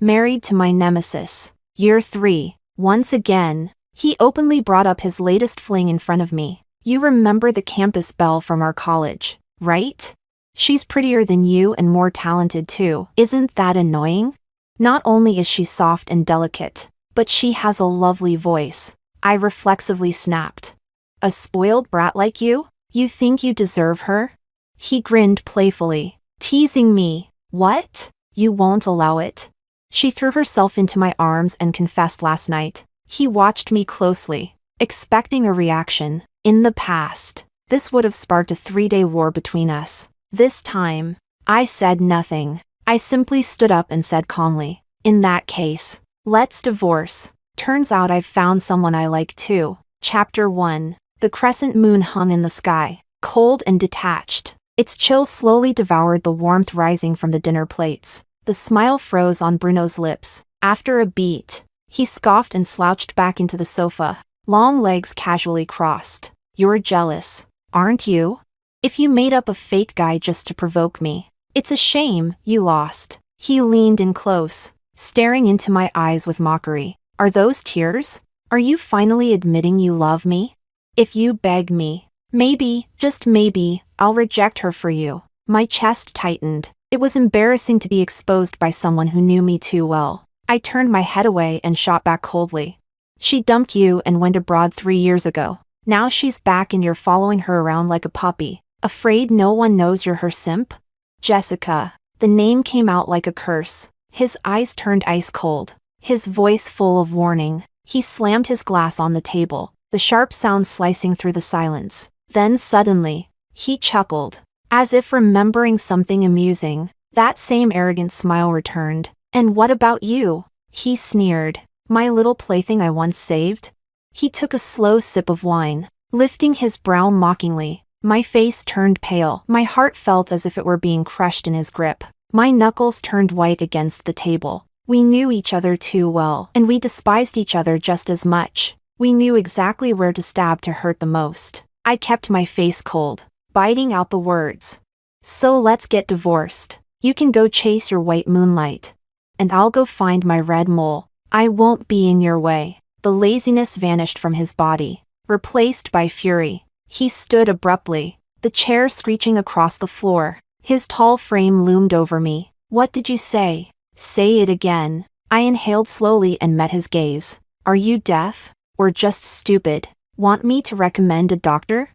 Married to my nemesis. Year 3. Once again, he openly brought up his latest fling in front of me. You remember the campus belle from our college, right? She's prettier than you and more talented too. Isn't that annoying? Not only is she soft and delicate, but she has a lovely voice. I reflexively snapped. A spoiled brat like you? You think you deserve her? He grinned playfully, teasing me. What? You won't allow it? She threw herself into my arms and confessed last night. He watched me closely, expecting a reaction. In the past, this would have sparked a 3-day war between us. This time, I said nothing. I simply stood up and said calmly, in that case, let's divorce. Turns out I've found someone I like too. Chapter 1. The crescent moon hung in the sky, cold and detached. Its chill slowly devoured the warmth rising from the dinner plates. The smile froze on Bruno's lips. After a beat, he scoffed and slouched back into the sofa, long legs casually crossed. You're jealous, aren't you? If you made up a fake guy just to provoke me, it's a shame you lost. He leaned in close, staring into my eyes with mockery. Are those tears? Are you finally admitting you love me? If you beg me, maybe, just maybe, I'll reject her for you. My chest tightened. It was embarrassing to be exposed by someone who knew me too well. I turned my head away and shot back coldly. She dumped you and went abroad 3 years ago. Now she's back and you're following her around like a puppy, afraid no one knows you're her simp? Jessica. The name came out like a curse. His eyes turned ice cold, his voice full of warning. He slammed his glass on the table, the sharp sound slicing through the silence. Then suddenly, he chuckled, as if remembering something amusing. That same arrogant smile returned. And what about you? He sneered. My little plaything I once saved? He took a slow sip of wine, lifting his brow mockingly. My face turned pale. My heart felt as if it were being crushed in his grip. My knuckles turned white against the table. We knew each other too well, and we despised each other just as much. We knew exactly where to stab to hurt the most. I kept my face cold, biting out the words. So let's get divorced. You can go chase your white moonlight, and I'll go find my red mole. I won't be in your way. The laziness vanished from his body, replaced by fury. He stood abruptly, the chair screeching across the floor. His tall frame loomed over me. What did you say? Say it again. I inhaled slowly and met his gaze. Are you deaf? Or just stupid? Want me to recommend a doctor?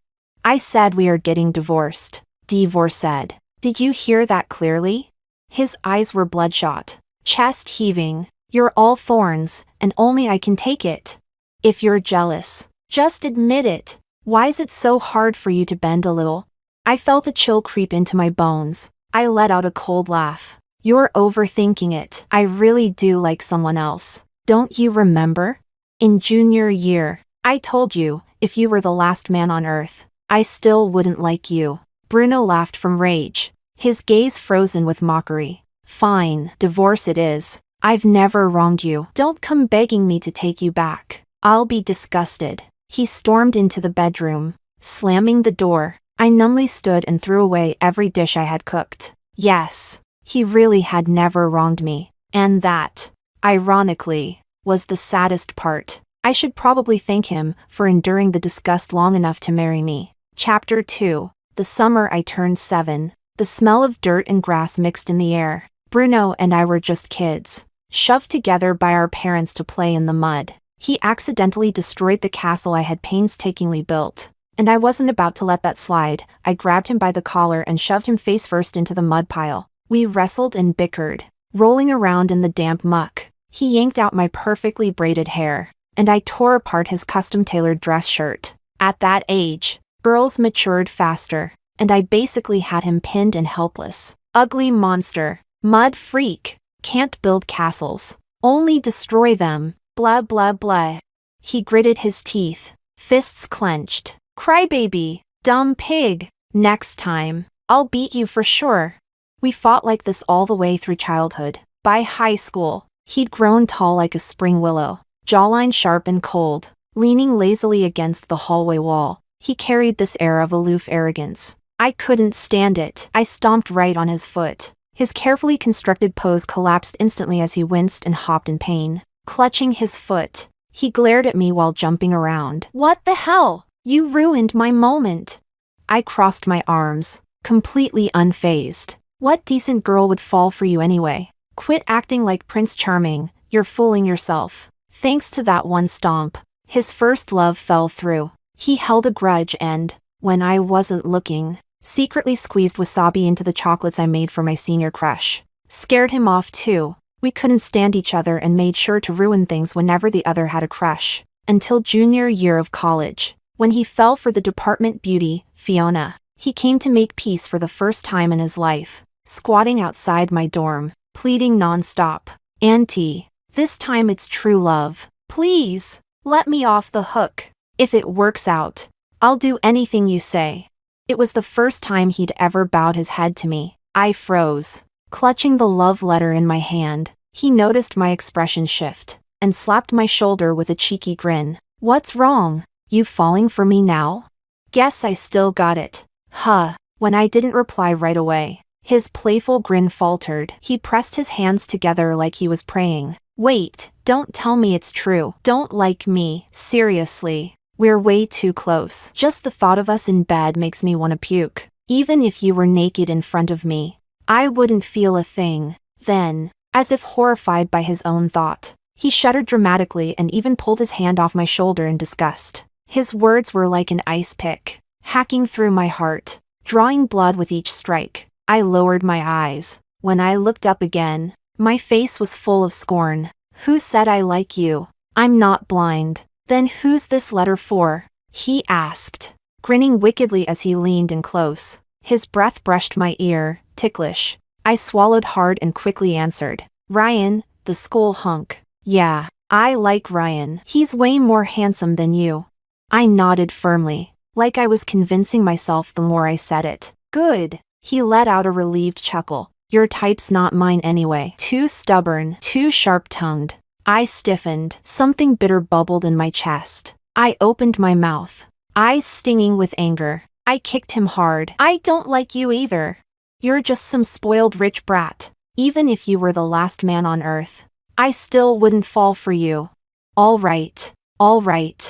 I said we are getting divorced. Devor said. Did you hear that clearly? His eyes were bloodshot, chest heaving. You're all thorns, and only I can take it. If you're jealous, just admit it. Why is it so hard for you to bend a little? I felt a chill creep into my bones. I let out a cold laugh. You're overthinking it. I really do like someone else. Don't you remember? In junior year, I told you, if you were the last man on earth, I still wouldn't like you. Bruno laughed from rage, his gaze frozen with mockery. Fine, divorce it is. I've never wronged you. Don't come begging me to take you back. I'll be disgusted. He stormed into the bedroom, slamming the door. I numbly stood and threw away every dish I had cooked. Yes, he really had never wronged me. And that, ironically, was the saddest part. I should probably thank him for enduring the disgust long enough to marry me. Chapter 2. The summer I turned 7. The smell of dirt and grass mixed in the air. Bruno and I were just kids, shoved together by our parents to play in the mud. He accidentally destroyed the castle I had painstakingly built, and I wasn't about to let that slide. I grabbed him by the collar and shoved him face first into the mud pile. We wrestled and bickered, rolling around in the damp muck. He yanked out my perfectly braided hair, and I tore apart his custom-tailored dress shirt. At that age, girls matured faster, and I basically had him pinned and helpless. Ugly monster. Mud freak. Can't build castles. Only destroy them. Blah blah blah. He gritted his teeth, fists clenched. Crybaby. Dumb pig. Next time, I'll beat you for sure. We fought like this all the way through childhood. By high school, he'd grown tall like a spring willow, jawline sharp and cold. Leaning lazily against the hallway wall, he carried this air of aloof arrogance. I couldn't stand it. I stomped right on his foot. His carefully constructed pose collapsed instantly as he winced and hopped in pain. Clutching his foot, he glared at me while jumping around. What the hell? You ruined my moment. I crossed my arms, completely unfazed. What decent girl would fall for you anyway? Quit acting like Prince Charming, you're fooling yourself. Thanks to that one stomp, his first love fell through. He held a grudge and, when I wasn't looking, secretly squeezed wasabi into the chocolates I made for my senior crush. Scared him off too. We couldn't stand each other and made sure to ruin things whenever the other had a crush. Until junior year of college, when he fell for the department beauty, Fiona. He came to make peace for the first time in his life, squatting outside my dorm, pleading non-stop. Auntie, this time it's true love. Please, let me off the hook. If it works out, I'll do anything you say. It was the first time he'd ever bowed his head to me. I froze. Clutching the love letter in my hand, he noticed my expression shift, and slapped my shoulder with a cheeky grin. What's wrong? You falling for me now? Guess I still got it. Huh. When I didn't reply right away, his playful grin faltered. He pressed his hands together like he was praying. Wait, don't tell me it's true. Don't like me. Seriously. We're way too close. Just the thought of us in bed makes me want to puke. Even if you were naked in front of me, I wouldn't feel a thing. Then, as if horrified by his own thought, he shuddered dramatically and even pulled his hand off my shoulder in disgust. His words were like an ice pick, hacking through my heart, drawing blood with each strike. I lowered my eyes. When I looked up again, my face was full of scorn. Who said I like you? I'm not blind. Then who's this letter for? He asked, grinning wickedly as he leaned in close. His breath brushed my ear, ticklish. I swallowed hard and quickly answered. Ryan, the school hunk. Yeah, I like Ryan. He's way more handsome than you. I nodded firmly, like I was convincing myself the more I said it. Good. He let out a relieved chuckle. Your type's not mine anyway. Too stubborn, too sharp-tongued. I stiffened. Something bitter bubbled in my chest. I opened my mouth, eyes stinging with anger. I kicked him hard. I don't like you either. You're just some spoiled rich brat. Even if you were the last man on earth, I still wouldn't fall for you. All right,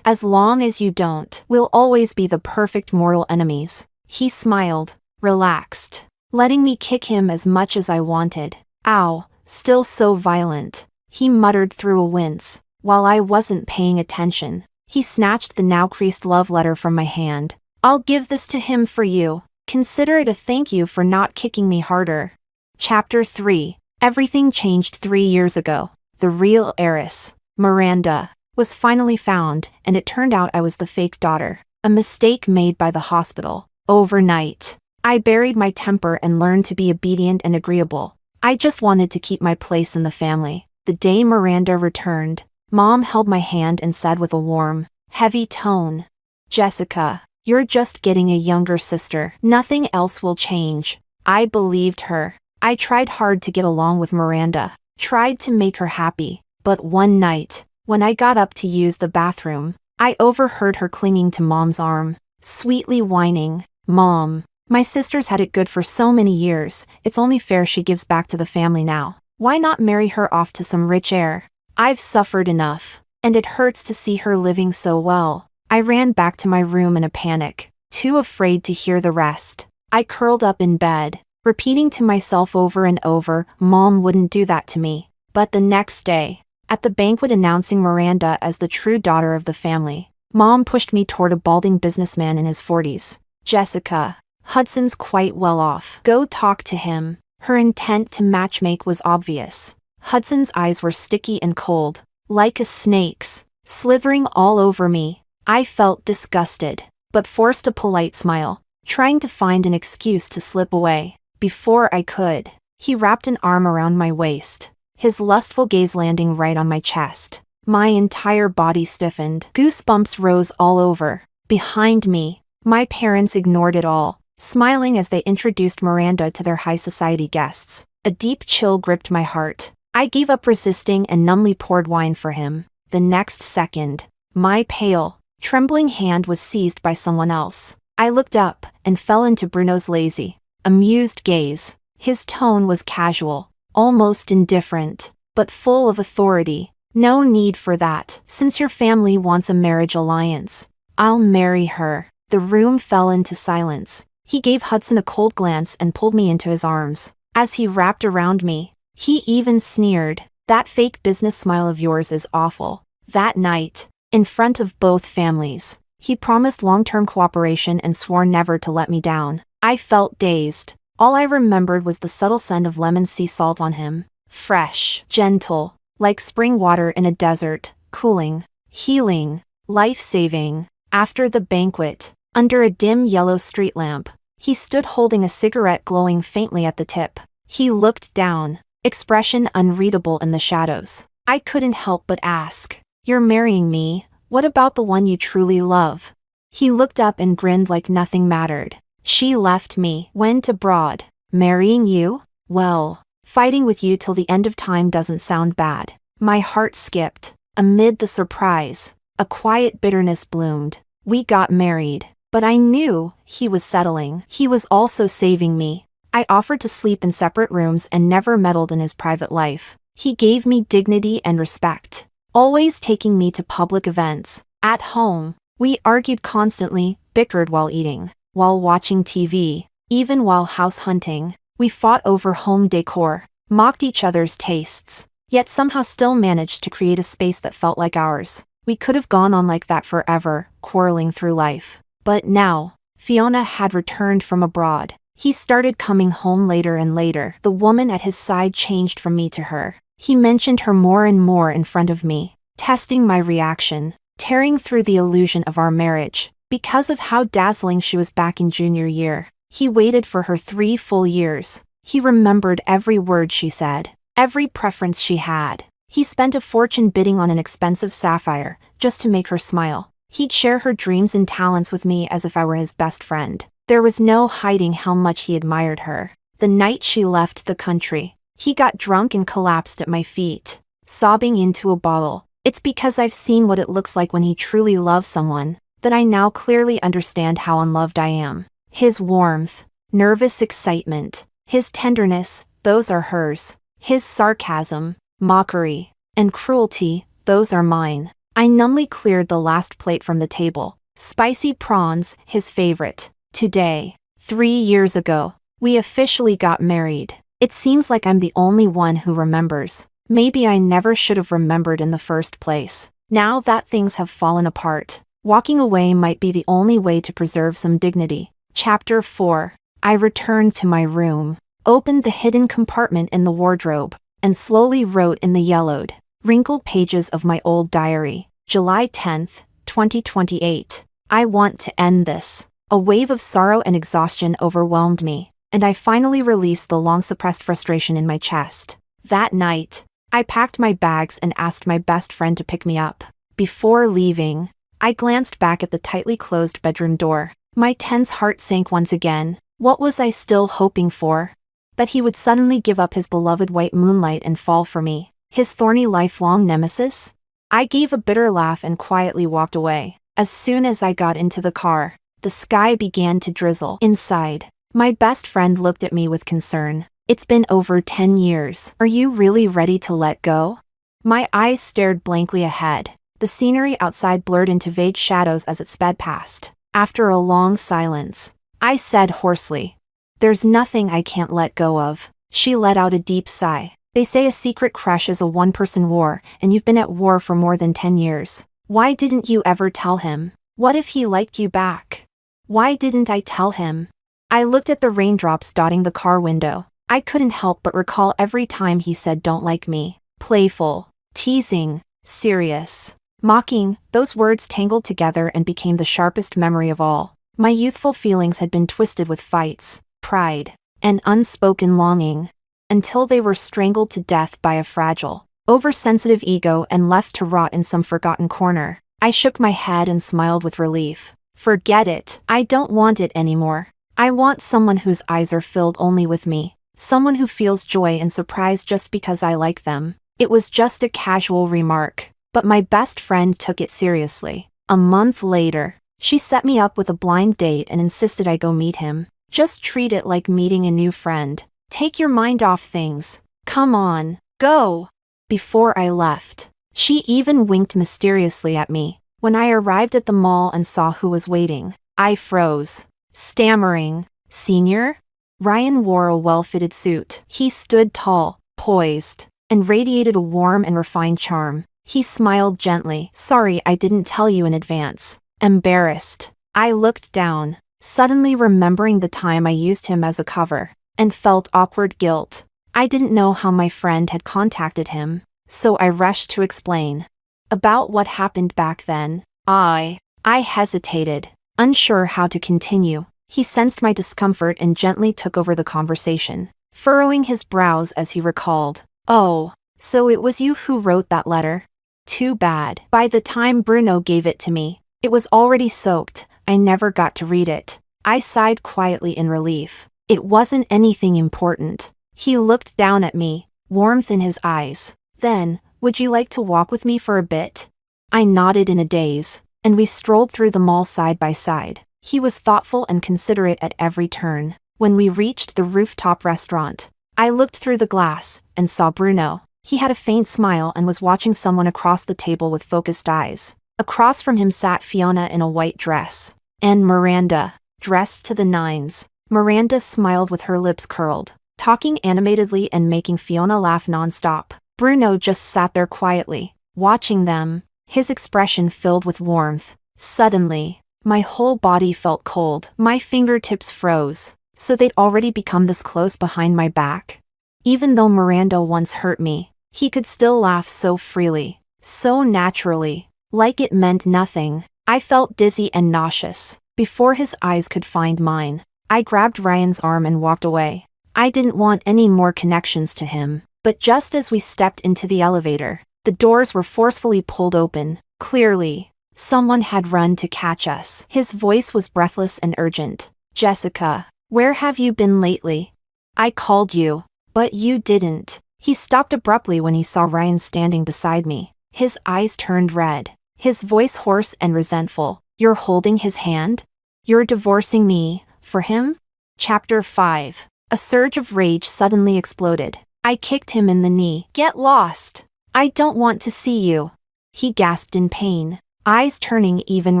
as long as you don't, we'll always be the perfect mortal enemies. He smiled, relaxed, letting me kick him as much as I wanted. Ow, still so violent, he muttered through a wince. While I wasn't paying attention, he snatched the now creased love letter from my hand. I'll give this to him for you. Consider it a thank you for not kicking me harder. Chapter 3. Everything changed 3 years ago. The real heiress, Miranda, was finally found, and it turned out I was the fake daughter. A mistake made by the hospital. Overnight, I buried my temper and learned to be obedient and agreeable. I just wanted to keep my place in the family. The day Miranda returned, Mom held my hand and said with a warm, heavy tone, Jessica, you're just getting a younger sister. Nothing else will change. I believed her. I tried hard to get along with Miranda, tried to make her happy. But one night, when I got up to use the bathroom, I overheard her clinging to Mom's arm, sweetly whining, Mom, my sister's had it good for so many years, it's only fair she gives back to the family now. Why not marry her off to some rich heir? I've suffered enough, and it hurts to see her living so well. I ran back to my room in a panic, too afraid to hear the rest. I curled up in bed, repeating to myself over and over, Mom wouldn't do that to me. But the next day, at the banquet announcing Miranda as the true daughter of the family, Mom pushed me toward a balding businessman in his 40s. Jessica, Hudson's quite well off. Go talk to him. Her intent to matchmake was obvious. Hudson's eyes were sticky and cold, like a snake's, slithering all over me. I felt disgusted, but forced a polite smile, trying to find an excuse to slip away. Before I could, he wrapped an arm around my waist, his lustful gaze landing right on my chest. My entire body stiffened. Goosebumps rose all over. Behind me, my parents ignored it all, smiling as they introduced Miranda to their high society guests. A deep chill gripped my heart. I gave up resisting and numbly poured wine for him. The next second, my pale, trembling hand was seized by someone else. I looked up and fell into Bruno's lazy, amused gaze. His tone was casual, almost indifferent, but full of authority. "No need for that. Since your family wants a marriage alliance, I'll marry her." The room fell into silence. He gave Hudson a cold glance and pulled me into his arms. As he wrapped around me, he even sneered, "That fake business smile of yours is awful." That night, in front of both families, he promised long-term cooperation and swore never to let me down. I felt dazed. All I remembered was the subtle scent of lemon sea salt on him. Fresh, gentle, like spring water in a desert, cooling, healing, life-saving. After the banquet, under a dim yellow street lamp, he stood holding a cigarette glowing faintly at the tip. He looked down, expression unreadable in the shadows. I couldn't help but ask, "You're marrying me, what about the one you truly love?" He looked up and grinned like nothing mattered. "She left me, went abroad. Marrying you? Well, fighting with you till the end of time doesn't sound bad." My heart skipped. Amid the surprise, a quiet bitterness bloomed. We got married, but I knew he was settling. He was also saving me. I offered to sleep in separate rooms and never meddled in his private life. He gave me dignity and respect, always taking me to public events. At home, we argued constantly, bickered while eating, while watching TV, even while house hunting. We fought over home decor, mocked each other's tastes, yet somehow still managed to create a space that felt like ours. We could have gone on like that forever, quarreling through life. But now, Fiona had returned from abroad. He started coming home later and later. The woman at his side changed from me to her. He mentioned her more and more in front of me, testing my reaction, tearing through the illusion of our marriage. Because of how dazzling she was back in junior year, he waited for her 3 full years. He remembered every word she said, every preference she had. He spent a fortune bidding on an expensive sapphire, just to make her smile. He'd share her dreams and talents with me as if I were his best friend. There was no hiding how much he admired her. The night she left the country, he got drunk and collapsed at my feet, sobbing into a bottle. It's because I've seen what it looks like when he truly loves someone, that I now clearly understand how unloved I am. His warmth, nervous excitement, his tenderness, those are hers. His sarcasm, mockery, and cruelty, those are mine. I numbly cleared the last plate from the table. Spicy prawns, his favorite. Today, 3 years ago, we officially got married. It seems like I'm the only one who remembers. Maybe I never should have remembered in the first place. Now that things have fallen apart, walking away might be the only way to preserve some dignity. Chapter 4. I returned to my room, opened the hidden compartment in the wardrobe, and slowly wrote in the yellowed, wrinkled pages of my old diary. July 10th, 2028. I want to end this. A wave of sorrow and exhaustion overwhelmed me, and I finally released the long-suppressed frustration in my chest. That night, I packed my bags and asked my best friend to pick me up. Before leaving, I glanced back at the tightly closed bedroom door. My tense heart sank once again. What was I still hoping for? That he would suddenly give up his beloved white moonlight and fall for me, his thorny lifelong nemesis? I gave a bitter laugh and quietly walked away. As soon as I got into the car, the sky began to drizzle. Inside, my best friend looked at me with concern. "It's been over 10 years. Are you really ready to let go?" My eyes stared blankly ahead. The scenery outside blurred into vague shadows as it sped past. After a long silence, I said hoarsely, "There's nothing I can't let go of." She let out a deep sigh. "They say a secret crush is a one-person war, and you've been at war for more than 10 years. Why didn't you ever tell him? What if he liked you back? Why didn't I tell him?" I looked at the raindrops dotting the car window. I couldn't help but recall every time he said "don't like me." Playful, teasing, serious, mocking, those words tangled together and became the sharpest memory of all. My youthful feelings had been twisted with fights, pride, and unspoken longing, until they were strangled to death by a fragile, oversensitive ego and left to rot in some forgotten corner. I shook my head and smiled with relief. Forget it. I don't want it anymore. I want someone whose eyes are filled only with me. Someone who feels joy and surprise just because I like them. It was just a casual remark, but my best friend took it seriously. A month later, she set me up with a blind date and insisted I go meet him. Just treat it like meeting a new friend. Take your mind off things. Come on, go. Before I left, she even winked mysteriously at me. When I arrived at the mall and saw who was waiting, I froze, stammering, "Senior?" Ryan wore a well-fitted suit. He stood tall, poised, and radiated a warm and refined charm. He smiled gently. "Sorry I didn't tell you in advance." Embarrassed, I looked down, suddenly remembering the time I used him as a cover, and felt awkward guilt. I didn't know how my friend had contacted him, so I rushed to explain about what happened back then. I hesitated, unsure how to continue. He sensed my discomfort and gently took over the conversation, furrowing his brows as he recalled. "Oh, so it was you who wrote that letter? Too bad. By the time Bruno gave it to me, it was already soaked. I never got to read it." I sighed quietly in relief. It wasn't anything important. He looked down at me, warmth in his eyes. "Then, would you like to walk with me for a bit?" I nodded in a daze, and we strolled through the mall side by side. He was thoughtful and considerate at every turn. When we reached the rooftop restaurant, I looked through the glass and saw Bruno. He had a faint smile and was watching someone across the table with focused eyes. Across from him sat Fiona in a white dress, and Miranda, dressed to the nines. Miranda smiled with her lips curled, talking animatedly and making Fiona laugh nonstop. Bruno just sat there quietly, watching them, his expression filled with warmth. Suddenly, my whole body felt cold. My fingertips froze. So they'd already become this close behind my back? Even though Miranda once hurt me, he could still laugh so freely, so naturally, like it meant nothing. I felt dizzy and nauseous. Before his eyes could find mine, I grabbed Ryan's arm and walked away. I didn't want any more connections to him. But just as we stepped into the elevator, the doors were forcefully pulled open. Clearly, someone had run to catch us. His voice was breathless and urgent. "Jessica, where have you been lately? I called you, but you didn't." He stopped abruptly when he saw Ryan standing beside me. His eyes turned red, his voice hoarse and resentful. "You're holding his hand? You're divorcing me, for him?" Chapter 5. A surge of rage suddenly exploded. I kicked him in the knee. "Get lost! I don't want to see you!" He gasped in pain, eyes turning even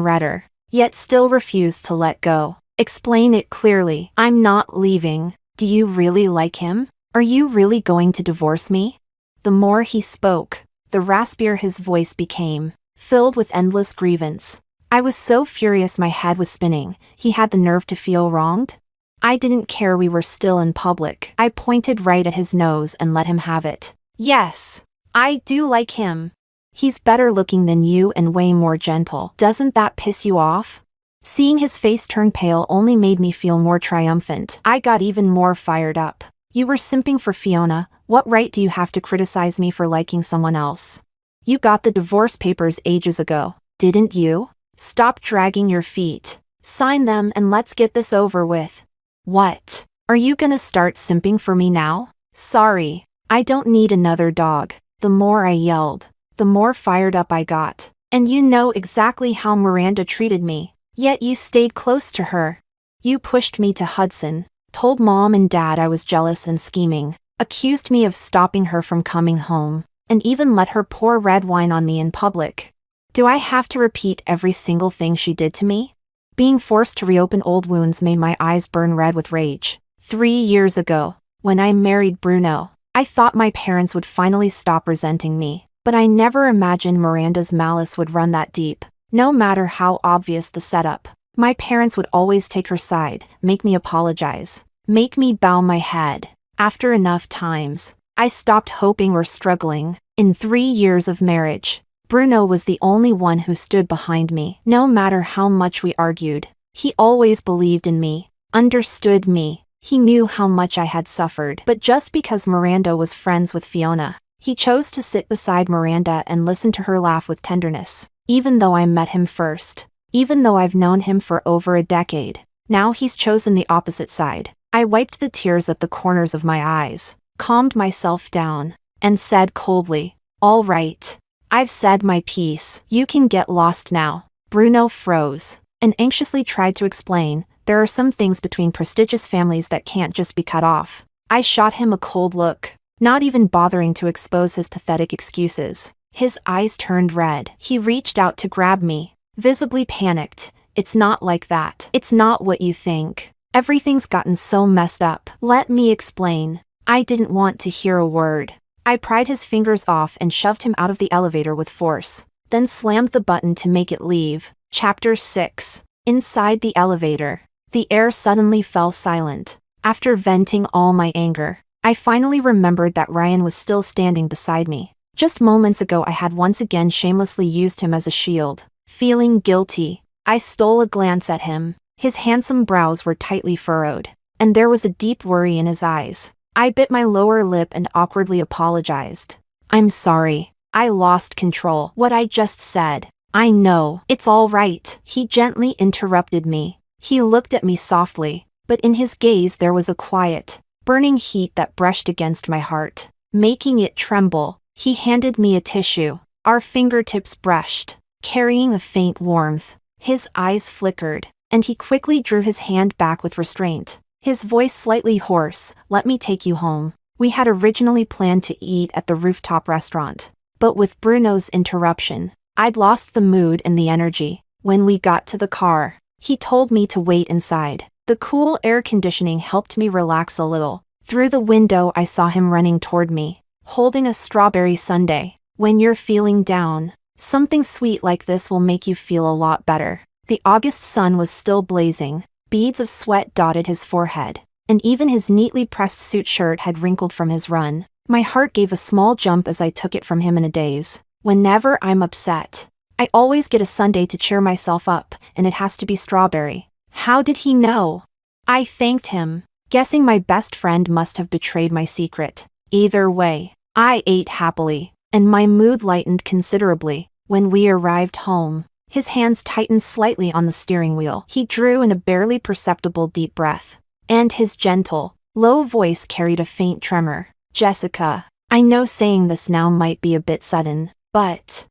redder, yet still refused to let go. "Explain it clearly." "I'm not leaving." "Do you really like him? Are you really going to divorce me?" The more he spoke, the raspier his voice became, filled with endless grievance. I was so furious my head was spinning. He had the nerve to feel wronged? I didn't care we were still in public. I pointed right at his nose and let him have it. "Yes, I do like him. He's better looking than you and way more gentle. Doesn't that piss you off?" Seeing his face turn pale only made me feel more triumphant. I got even more fired up. "You were simping for Fiona. What right do you have to criticize me for liking someone else? You got the divorce papers ages ago, didn't you? Stop dragging your feet. Sign them and let's get this over with." "What? Are you gonna start simping for me now?" "Sorry, I don't need another dog." The more I yelled, the more fired up I got. "And you know exactly how Miranda treated me. Yet you stayed close to her. You pushed me to Hudson, told Mom and Dad I was jealous and scheming, accused me of stopping her from coming home, and even let her pour red wine on me in public. Do I have to repeat every single thing she did to me?" Being forced to reopen old wounds made my eyes burn red with rage. 3 years ago, when I married Bruno, I thought my parents would finally stop resenting me, but I never imagined Miranda's malice would run that deep. No matter how obvious the setup, my parents would always take her side, make me apologize, make me bow my head. After enough times, I stopped hoping or struggling. In 3 years of marriage, Bruno was the only one who stood behind me. No matter how much we argued, he always believed in me, understood me. He knew how much I had suffered. But just because Miranda was friends with Fiona, he chose to sit beside Miranda and listen to her laugh with tenderness. Even though I met him first, even though I've known him for over a decade, now he's chosen the opposite side. I wiped the tears at the corners of my eyes, calmed myself down, and said coldly, "All right. I've said my piece. You can get lost now." Bruno froze, and anxiously tried to explain, "There are some things between prestigious families that can't just be cut off." I shot him a cold look, not even bothering to expose his pathetic excuses. His eyes turned red. He reached out to grab me, visibly panicked. It's not like that. It's not what you think. Everything's gotten so messed up. Let me explain. I didn't want to hear a word. I pried his fingers off and shoved him out of the elevator with force, then slammed the button to make it leave. Chapter 6. Inside the elevator. The air suddenly fell silent. After venting all my anger, I finally remembered that Ryan was still standing beside me. Just moments ago I had once again shamelessly used him as a shield. Feeling guilty, I stole a glance at him. His handsome brows were tightly furrowed, and there was a deep worry in his eyes. I bit my lower lip and awkwardly apologized. I'm sorry. I lost control. What I just said. I know. It's all right. He gently interrupted me. He looked at me softly, but in his gaze there was a quiet, burning heat that brushed against my heart, making it tremble. He handed me a tissue. Our fingertips brushed, carrying a faint warmth. His eyes flickered, and he quickly drew his hand back with restraint. His voice slightly hoarse. Let me take you home. We had originally planned to eat at the rooftop restaurant, but with Bruno's interruption, I'd lost the mood and the energy. When we got to the car, he told me to wait inside. The cool air conditioning helped me relax a little. Through the window I saw him running toward me, holding a strawberry sundae. When you're feeling down, something sweet like this will make you feel a lot better. The August sun was still blazing. Beads of sweat dotted his forehead, and even his neatly pressed suit shirt had wrinkled from his run. My heart gave a small jump as I took it from him in a daze. Whenever I'm upset, I always get a sundae to cheer myself up, and it has to be strawberry. How did he know? I thanked him, guessing my best friend must have betrayed my secret. Either way, I ate happily, and my mood lightened considerably. When we arrived home, his hands tightened slightly on the steering wheel. He drew in a barely perceptible deep breath, and his gentle, low voice carried a faint tremor. Jessica, I know saying this now might be a bit sudden, but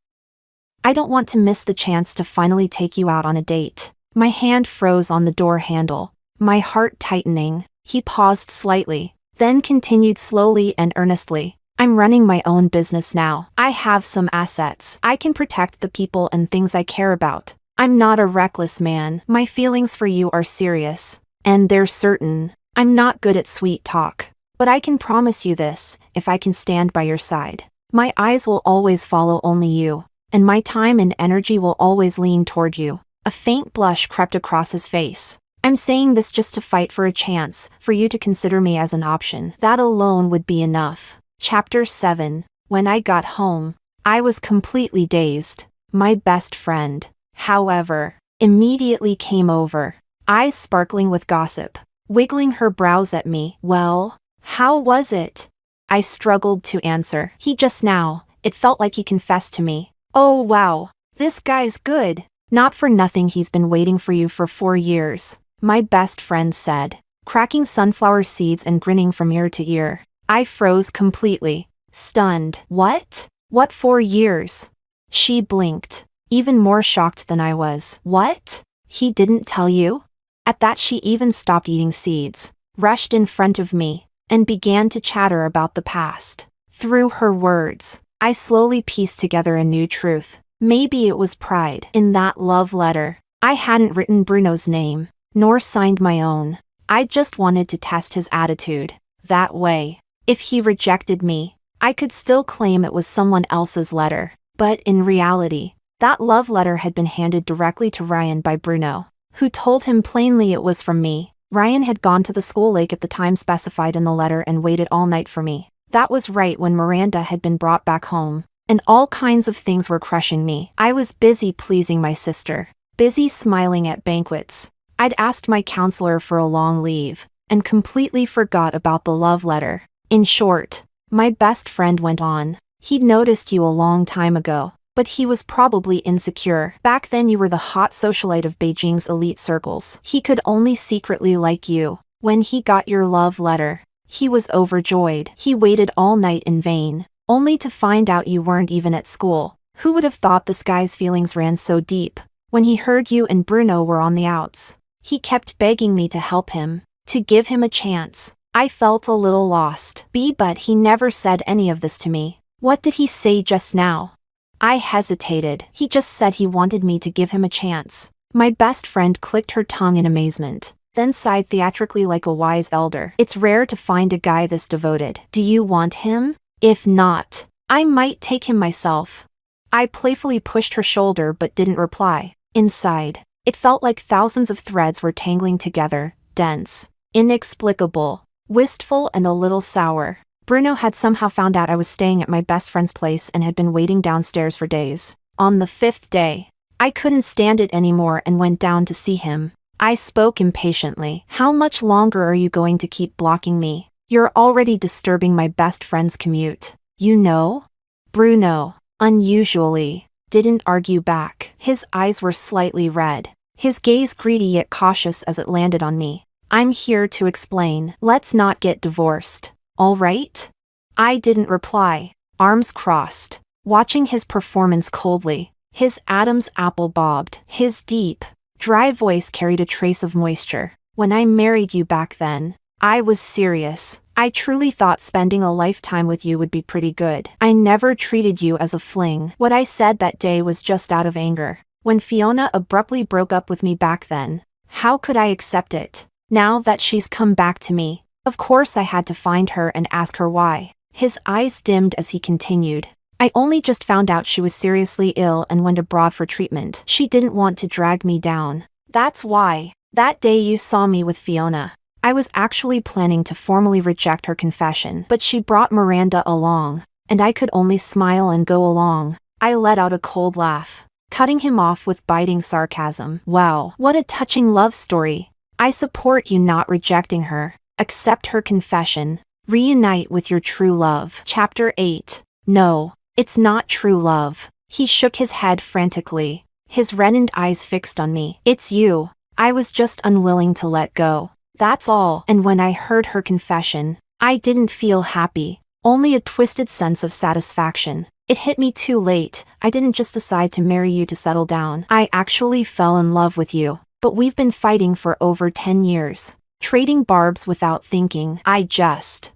I don't want to miss the chance to finally take you out on a date. My hand froze on the door handle, my heart tightening. He paused slightly, then continued slowly and earnestly. I'm running my own business now. I have some assets. I can protect the people and things I care about. I'm not a reckless man. My feelings for you are serious, and they're certain. I'm not good at sweet talk, but I can promise you this, if I can stand by your side. My eyes will always follow only you, and my time and energy will always lean toward you. A faint blush crept across his face. I'm saying this just to fight for a chance, for you to consider me as an option. That alone would be enough. Chapter 7. When I got home, I was completely dazed. My best friend, however, immediately came over, eyes sparkling with gossip, wiggling her brows at me. Well, how was it? I struggled to answer. It felt like he confessed to me. Oh wow, this guy's good. Not for nothing he's been waiting for you for 4 years, my best friend said, cracking sunflower seeds and grinning from ear to ear. I froze completely, stunned. What? What 4 years? She blinked, even more shocked than I was. What? He didn't tell you? At that she even stopped eating seeds, rushed in front of me, and began to chatter about the past. Through her words, I slowly pieced together a new truth. Maybe it was pride. In that love letter, I hadn't written Bruno's name, nor signed my own. I just wanted to test his attitude. That way, if he rejected me, I could still claim it was someone else's letter. But in reality, that love letter had been handed directly to Ryan by Bruno, who told him plainly it was from me. Ryan had gone to the school lake at the time specified in the letter and waited all night for me. That was right when Miranda had been brought back home, and all kinds of things were crushing me. I was busy pleasing my sister, busy smiling at banquets. I'd asked my counselor for a long leave, and completely forgot about the love letter. In short, my best friend went on. He'd noticed you a long time ago, but he was probably insecure. Back then you were the hot socialite of Beijing's elite circles. He could only secretly like you. When he got your love letter, he was overjoyed. He waited all night in vain, only to find out you weren't even at school. Who would have thought this guy's feelings ran so deep? When he heard you and Bruno were on the outs, he kept begging me to help him, to give him a chance. I felt a little lost. But he never said any of this to me. What did he say just now? I hesitated. He just said he wanted me to give him a chance. My best friend clicked her tongue in amazement, then sighed theatrically like a wise elder. It's rare to find a guy this devoted. Do you want him? If not, I might take him myself. I playfully pushed her shoulder but didn't reply. Inside, it felt like thousands of threads were tangling together, dense, inexplicable, wistful and a little sour. Bruno had somehow found out I was staying at my best friend's place and had been waiting downstairs for days. On the 5th day, I couldn't stand it anymore and went down to see him. I spoke impatiently. How much longer are you going to keep blocking me? You're already disturbing my best friend's commute. You know? Bruno, unusually, didn't argue back. His eyes were slightly red, his gaze greedy yet cautious as it landed on me. I'm here to explain. Let's not get divorced, all right? I didn't reply, arms crossed, watching his performance coldly. His Adam's apple bobbed. His deep, dry voice carried a trace of moisture. When I married you back then, I was serious. I truly thought spending a lifetime with you would be pretty good. I never treated you as a fling. What I said that day was just out of anger. When Fiona abruptly broke up with me back then, how could I accept it? Now that she's come back to me, of course I had to find her and ask her why. His eyes dimmed as he continued. I only just found out she was seriously ill and went abroad for treatment. She didn't want to drag me down. That's why. That day you saw me with Fiona, I was actually planning to formally reject her confession, but she brought Miranda along, and I could only smile and go along. I let out a cold laugh, cutting him off with biting sarcasm. Wow, what a touching love story. I support you not rejecting her. Accept her confession. Reunite with your true love. Chapter 8. No, it's not true love. He shook his head frantically, his reddened eyes fixed on me. It's you. I was just unwilling to let go. That's all. And when I heard her confession, I didn't feel happy, only a twisted sense of satisfaction. It hit me too late. I didn't just decide to marry you to settle down. I actually fell in love with you. But we've been fighting for over 10 years, trading barbs without thinking. I just.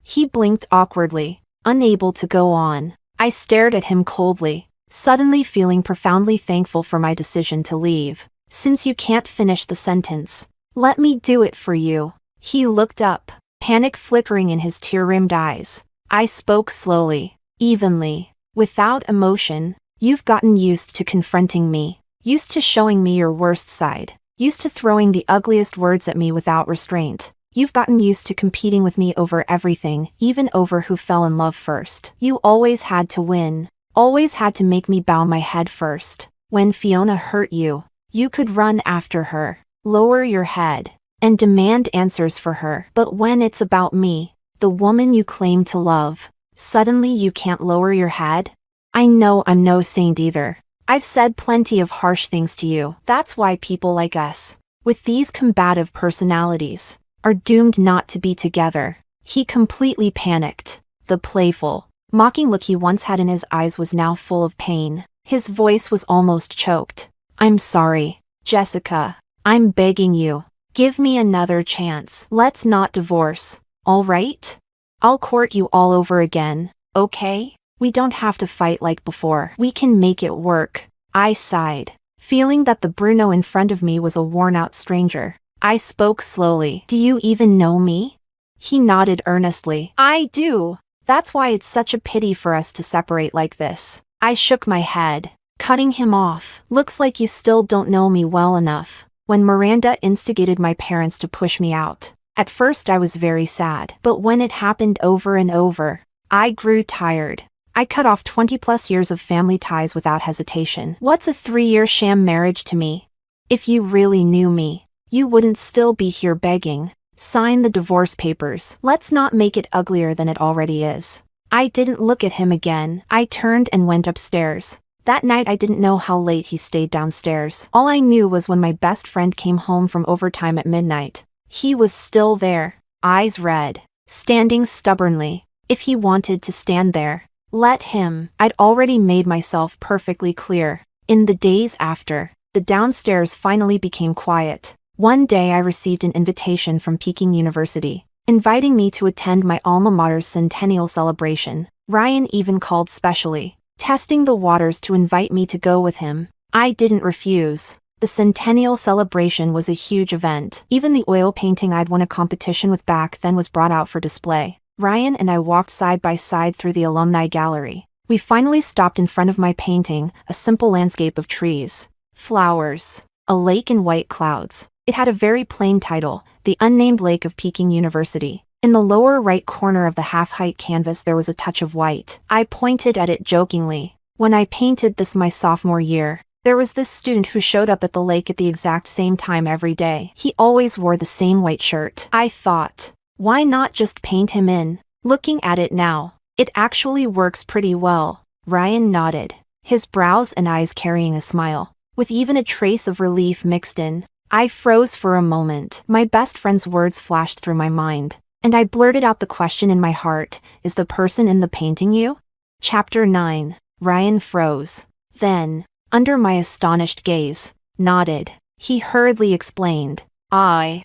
He blinked awkwardly, unable to go on. I stared at him coldly, suddenly feeling profoundly thankful for my decision to leave. Since you can't finish the sentence, let me do it for you. He looked up, panic flickering in his tear-rimmed eyes. I spoke slowly, evenly, without emotion. You've gotten used to confronting me, used to showing me your worst side, used to throwing the ugliest words at me without restraint. You've gotten used to competing with me over everything, even over who fell in love first. You always had to win, always had to make me bow my head first. When Fiona hurt you, you could run after her, lower your head, and demand answers for her. But when it's about me, the woman you claim to love, suddenly you can't lower your head? I know I'm no saint either. I've said plenty of harsh things to you. That's why people like us, with these combative personalities, are doomed not to be together. He completely panicked. The playful, mocking look he once had in his eyes was now full of pain. His voice was almost choked. I'm sorry, Jessica. I'm begging you. Give me another chance. Let's not divorce, all right? I'll court you all over again, okay? We don't have to fight like before. We can make it work. I sighed, feeling that the Bruno in front of me was a worn-out stranger. I spoke slowly. Do you even know me? He nodded earnestly. I do. That's why it's such a pity for us to separate like this. I shook my head, cutting him off. Looks like you still don't know me well enough. When Miranda instigated my parents to push me out, at first I was very sad. But when it happened over and over, I grew tired. I cut off 20+ years of family ties without hesitation. What's a 3-year sham marriage to me? If you really knew me, you wouldn't still be here begging. Sign the divorce papers. Let's not make it uglier than it already is. I didn't look at him again. I turned and went upstairs. That night I didn't know how late he stayed downstairs. All I knew was when my best friend came home from overtime at midnight, he was still there, eyes red, standing stubbornly. If he wanted to stand there, let him. I'd already made myself perfectly clear. In the days after, the downstairs finally became quiet. One day I received an invitation from Peking University, inviting me to attend my alma mater's centennial celebration. Ryan even called specially, testing the waters to invite me to go with him. I didn't refuse. The centennial celebration was a huge event. Even the oil painting I'd won a competition with back then was brought out for display. Ryan and I walked side by side through the alumni gallery. We finally stopped in front of my painting, a simple landscape of trees, flowers, a lake and white clouds. It had a very plain title, The Unnamed Lake of Peking University. In the lower right corner of the half-height canvas there was a touch of white. I pointed at it jokingly. When I painted this my sophomore year, there was this student who showed up at the lake at the exact same time every day. He always wore the same white shirt. I thought, why not just paint him in? Looking at it now, it actually works pretty well. Ryan nodded, his brows and eyes carrying a smile, with even a trace of relief mixed in. I froze for a moment. My best friend's words flashed through my mind, and I blurted out the question in my heart, is the person in the painting you? Chapter 9. Ryan froze. Then, under my astonished gaze, nodded. He hurriedly explained, I'm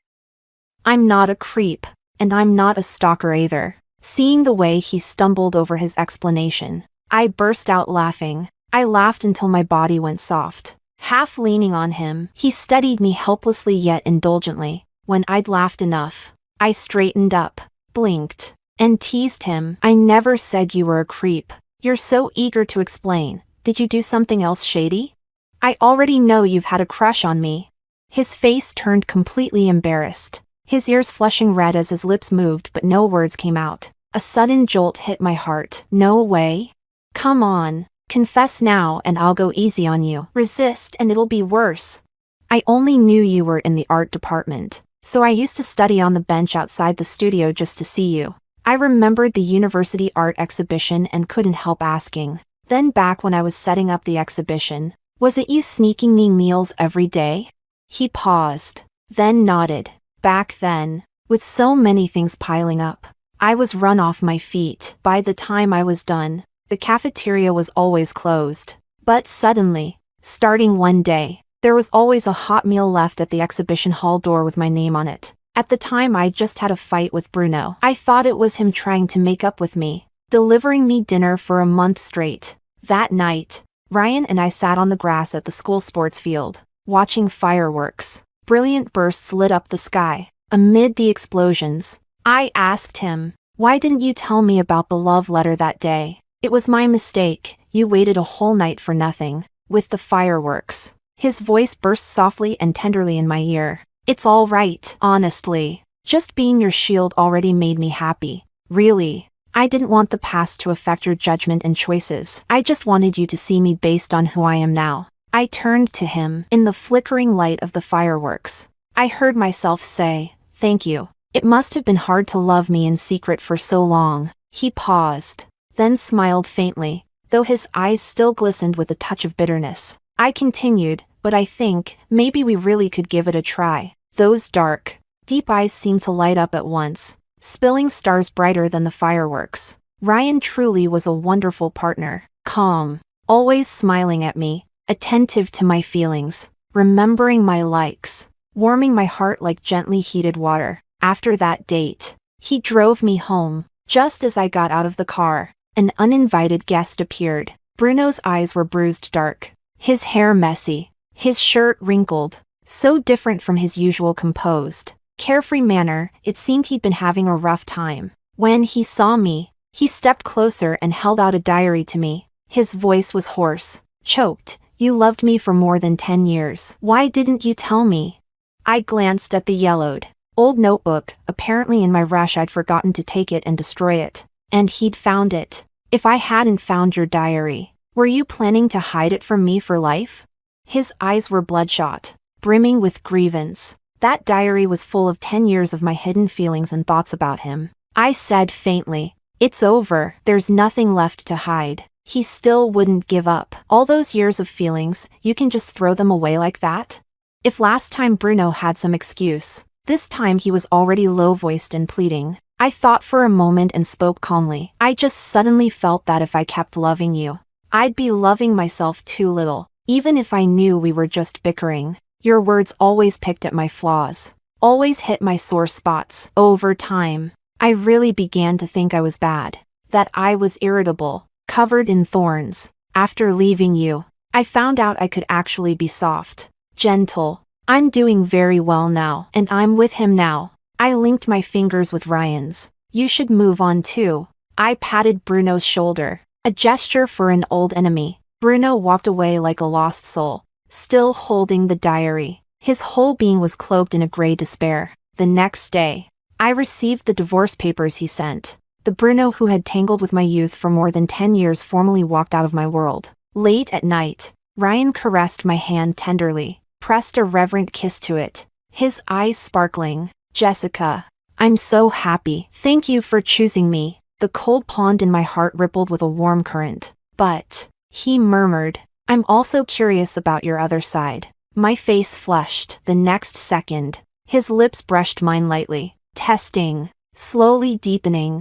not a creep, and I'm not a stalker either. Seeing the way he stumbled over his explanation, I burst out laughing. I laughed until my body went soft. Half leaning on him, he steadied me helplessly yet indulgently. When I'd laughed enough, I straightened up, blinked, and teased him. I never said you were a creep. You're so eager to explain. Did you do something else shady? I already know you've had a crush on me. His face turned completely embarrassed, his ears flushing red as his lips moved but no words came out. A sudden jolt hit my heart. No way. Come on. Confess now and I'll go easy on you. Resist and it'll be worse. I only knew you were in the art department, so I used to study on the bench outside the studio just to see you. I remembered the university art exhibition and couldn't help asking. Then back when I was setting up the exhibition, was it you sneaking me meals every day? He paused, then nodded. Back then, with so many things piling up, I was run off my feet. By the time I was done, the cafeteria was always closed. But suddenly, starting one day, there was always a hot meal left at the exhibition hall door with my name on it. At the time I just had a fight with Bruno. I thought it was him trying to make up with me, delivering me dinner for a month straight. That night, Ryan and I sat on the grass at the school sports field, watching fireworks. Brilliant bursts lit up the sky. Amid the explosions, I asked him, why didn't you tell me about the love letter that day? It was my mistake. You waited a whole night for nothing. With the fireworks, his voice burst softly and tenderly in my ear. It's all right, honestly. Just being your shield already made me happy. Really. I didn't want the past to affect your judgment and choices. I just wanted you to see me based on who I am now. I turned to him. In the flickering light of the fireworks, I heard myself say, thank you. It must have been hard to love me in secret for so long. He paused, then smiled faintly, though his eyes still glistened with a touch of bitterness. I continued, but I think, maybe we really could give it a try. Those dark, deep eyes seemed to light up at once, spilling stars brighter than the fireworks. Ryan truly was a wonderful partner. Calm, always smiling at me, attentive to my feelings, remembering my likes, warming my heart like gently heated water. After that date, he drove me home. Just as I got out of the car, an uninvited guest appeared. Bruno's eyes were bruised dark, his hair messy, his shirt wrinkled, so different from his usual composed, carefree manner. It seemed he'd been having a rough time. When he saw me, he stepped closer and held out a diary to me. His voice was hoarse, choked. You loved me for more than 10 years. Why didn't you tell me? I glanced at the yellowed, old notebook. Apparently in my rush I'd forgotten to take it and destroy it. And he'd found it. If I hadn't found your diary, were you planning to hide it from me for life? His eyes were bloodshot, brimming with grievance. That diary was full of 10 years of my hidden feelings and thoughts about him. I said faintly, it's over. There's nothing left to hide. He still wouldn't give up. All those years of feelings, you can just throw them away like that? If last time Bruno had some excuse, this time he was already low-voiced and pleading. I thought for a moment and spoke calmly. I just suddenly felt that if I kept loving you, I'd be loving myself too little, even if I knew we were just bickering. Your words always picked at my flaws, always hit my sore spots. Over time, I really began to think I was bad, that I was irritable, covered in thorns. After leaving you, I found out I could actually be soft, gentle. I'm doing very well now, and I'm with him now. I linked my fingers with Ryan's. You should move on too. I patted Bruno's shoulder, a gesture for an old enemy. Bruno walked away like a lost soul, still holding the diary. His whole being was cloaked in a gray despair. The next day, I received the divorce papers he sent. The Bruno who had tangled with my youth for more than 10 years formally walked out of my world. Late at night, Ryan caressed my hand tenderly, pressed a reverent kiss to it, his eyes sparkling. Jessica, I'm so happy. Thank you for choosing me. The cold pond in my heart rippled with a warm current. But, he murmured, I'm also curious about your other side. My face flushed. The next second, his lips brushed mine lightly. Testing, slowly deepening.